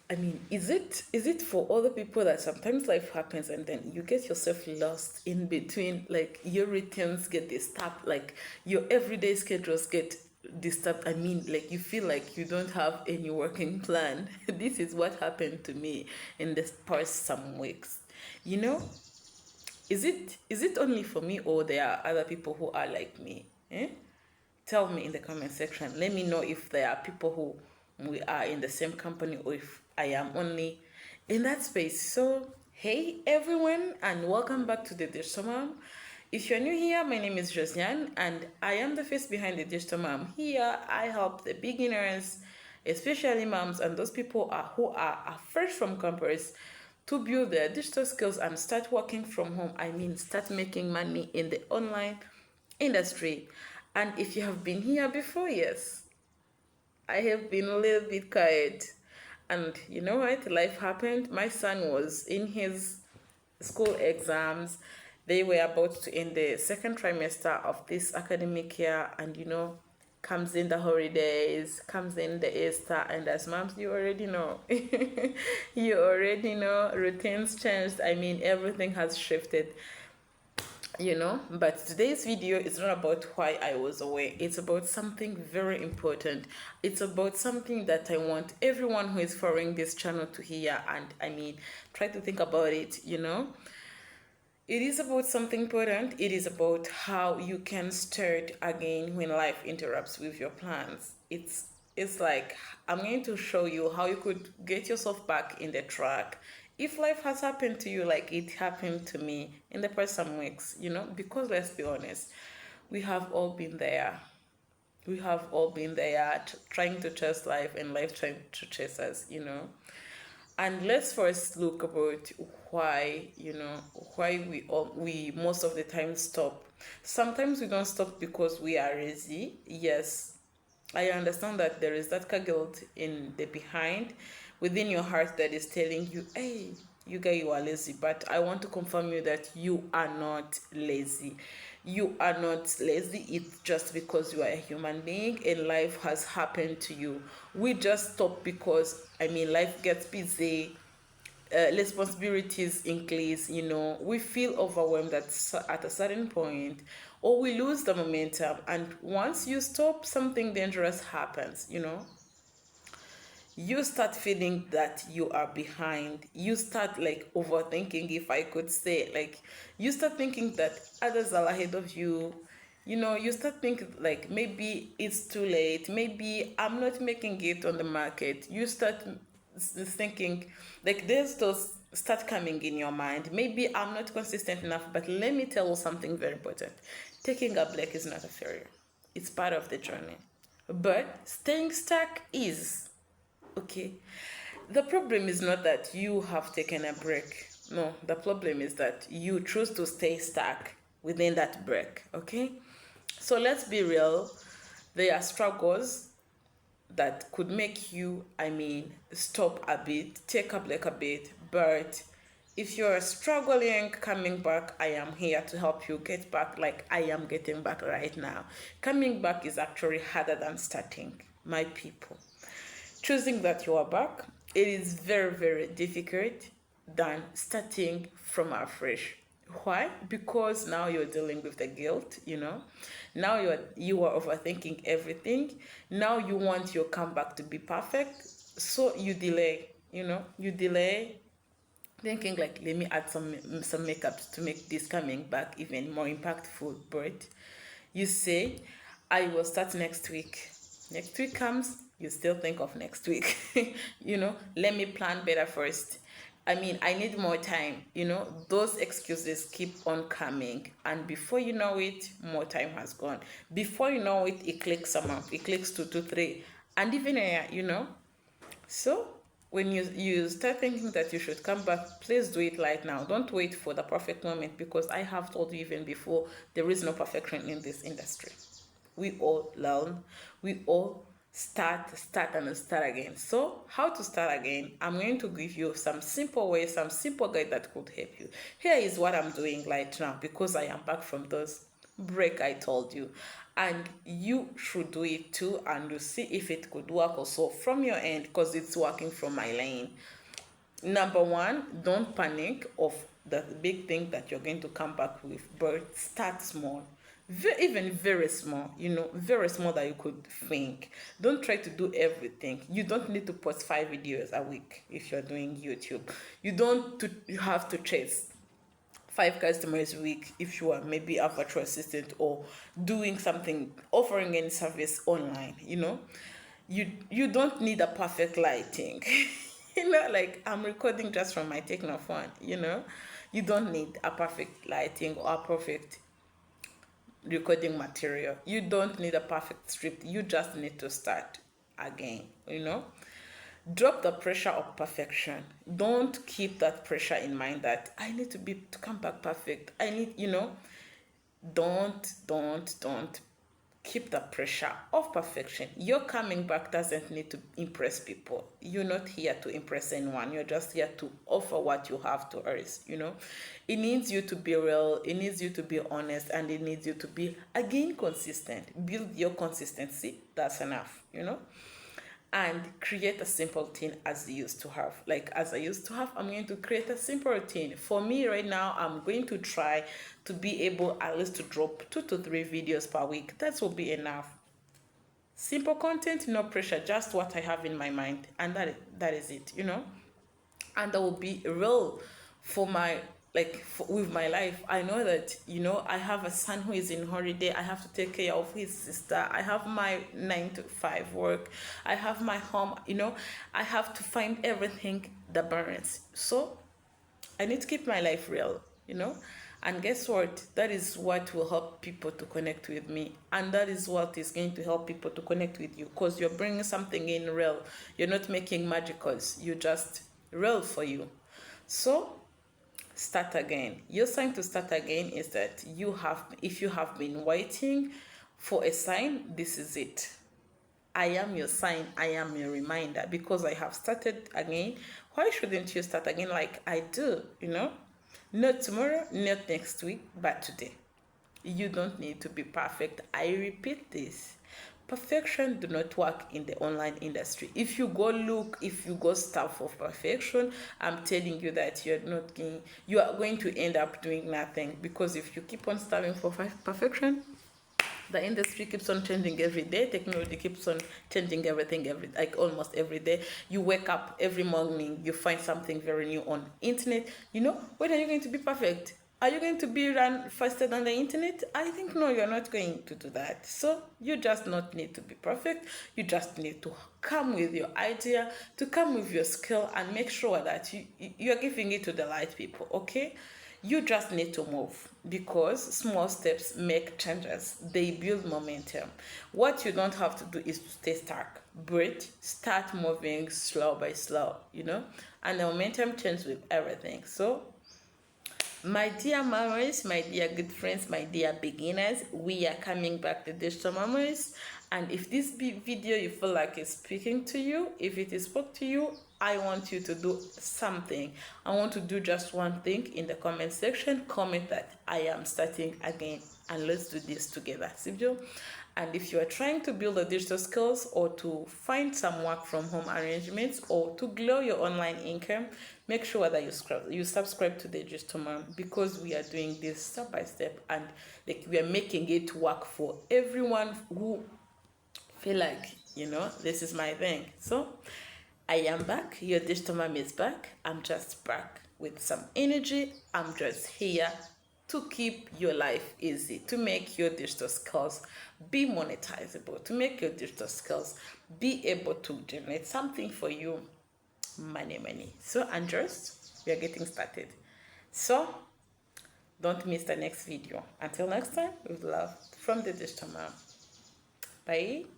I mean, is it for other people that sometimes life happens and then you get yourself lost in between, like your routines get disturbed, like your everyday schedules get disturbed. I mean, like you feel like you don't have any working plan. This is what happened to me in the past some weeks. You know, is it only for me or there are other people who are like me? Eh? Tell me in the comment section. Let me know if there are people who we are in the same company or if I am only in that space. So, hey everyone, and welcome back to the Digital Mom. If you're new here, my name is Josiane, and I am the face behind the Digital Mom. Here, I help the beginners, especially moms and those people who are fresh from campus, to build their digital skills and start working from home. I mean, start making money in the online industry. And if you have been here before, yes, I have been a little bit quiet. And you know what? Life happened. My son was in his school exams. They were about to end the second trimester of this academic year, and comes in the holidays, comes in the Easter, and as moms, you already know. You already know routines changed. I mean, everything has shifted. But today's video is not about why I was away. It's about something very important. It's about something that I want everyone who is following this channel to hear, and I mean, try to think about it. It is about something important. It is about how you can start again when life interrupts with your plans. It's like I'm going to show you how you could get yourself back in the track if life has happened to you like it happened to me in the past some weeks, because let's be honest, we have all been there. We have all been there trying to chase life and life trying to chase us. And let's first look about why we most of the time stop. Sometimes we don't stop because we are lazy. Yes, I understand that there is that guilt in the behind within your heart that is telling you, hey, you guys, you are lazy. But I want to confirm you that you are not lazy. You are not lazy. It's just because you are a human being and life has happened to you. We just stop because, I mean, life gets busy, responsibilities increase, we feel overwhelmed at a certain point, or we lose the momentum. And once you stop, something dangerous happens. You start feeling that you are behind. You start like overthinking, if I could say. Like, you start thinking that others are ahead of you. You start thinking like maybe it's too late, maybe I'm not making it on the market. You start thinking, like, there's those start coming in your mind, maybe I'm not consistent enough. But let me tell you something very important. Taking a break is not a failure. It's part of the journey. But staying stuck is. Okay. The problem is not that you have taken a break. No, the problem is that you choose to stay stuck within that break. Okay? So let's be real. There are struggles that could make you, stop a bit, take a break a bit. But if you're struggling coming back, I am here to help you get back, like I am getting back right now. Coming back is actually harder than starting, my people. Choosing that you are back, it is very, very difficult than starting from afresh. Why? Because now you're dealing with the guilt. Now you are overthinking everything. Now you want your comeback to be perfect, so you delay. You delay, thinking like, let me add some makeup to make this coming back even more impactful. But you say, I will start next week. Next week comes, you still think of next week. Let me plan better first. I need more time. Those excuses keep on coming, and before you know it, more time has gone. Before you know it, it clicks a month, it clicks to 3, and even a year. So when you start thinking that you should come back, please do it right now. Don't wait for the perfect moment, because I have told you even before, there is no perfection in this industry. We all learn, we all start and start again. So how to start again? I'm going to give you some simple ways, some simple guide that could help you. Here is what I'm doing right now, because I am back from those break, I told you. And you should do it too, and you see if it could work also from your end, because it's working from my lane. Number one, don't panic of the big thing that you're going to come back with, but start small. Even very small, very small that you could think. Don't try to do everything. You don't need to post 5 videos a week if you're doing YouTube. You have to chase 5 customers a week if you are maybe a virtual assistant or doing something, offering any service online. You don't need a perfect lighting. Like I'm recording just from my techno phone. You don't need a perfect lighting or a perfect recording material. You don't need a perfect script. You just need to start again. Drop the pressure of perfection. Don't keep that pressure in mind that I need to come back perfect. I need. Don't keep the pressure of perfection. Your coming back doesn't need to impress people. You're not here to impress anyone. You're just here to offer what you have to others. It needs you to be real, it needs you to be honest, and it needs you to be again consistent. Build your consistency. That's enough. And create a simple routine as you used to have. Like as I used to have, I'm going to create a simple routine. For me right now, I'm going to try to be able at least to drop 2 to 3 videos per week. That will be enough. Simple content, no pressure, just what I have in my mind. And that is it. And that will be real for my with my life. I know that I have a son who is in holiday. I have to take care of his sister. I have my 9 to 5 work. I have my home. I have to find everything the balance. So I need to keep my life real. And guess what? That is what will help people to connect with me, and that is what is going to help people to connect with you, because you're bringing something in real. You're not making magicals. You're just real for you. So start again. Your sign to start again is that if you have been waiting for a sign, this is it. I am your sign. I am your reminder, because I have started again. Why shouldn't you start again like I do? Not tomorrow, not next week, but today. You don't need to be perfect. I repeat this. Perfection do not work in the online industry. If you go stuff for perfection, I'm telling you that you are going to end up doing nothing, because if you keep on starving for perfection, the industry keeps on changing every day. Technology keeps on changing everything almost every day. You wake up every morning, you find something very new on internet. When are you going to be perfect? Are you going to be run faster than the internet? I think no, you're not going to do that. So you just not need to be perfect. You just need to come with your idea, to come with your skill, and make sure that you're giving it to the right people, okay? You just need to move, because small steps make changes. They build momentum. What you don't have to do is to stay stuck. Breathe, start moving slow by slow, and the momentum changes with everything. So my dear mamas, my dear good friends, my dear beginners, we are coming back to digital memories. And if this video you feel like is speaking to you, if it is spoke to you, I want you to do something. I want to do just one thing in the comment section. Comment that I am starting again, and let's do this together. Sibjo. And if you are trying to build the digital skills, or to find some work from home arrangements, or to grow your online income, make sure that you subscribe to the Digital Mom, because we are doing this step by step, and we are making it work for everyone who feel like this is my thing. So I am back. Your Digital Mom is back. I'm just back with some energy. I'm just here to keep your life easy, to make your digital skills be monetizable, to make your digital skills be able to generate something for you, money. So we are getting started. So don't miss the next video. Until next time, with love from the Digital Mom. Bye.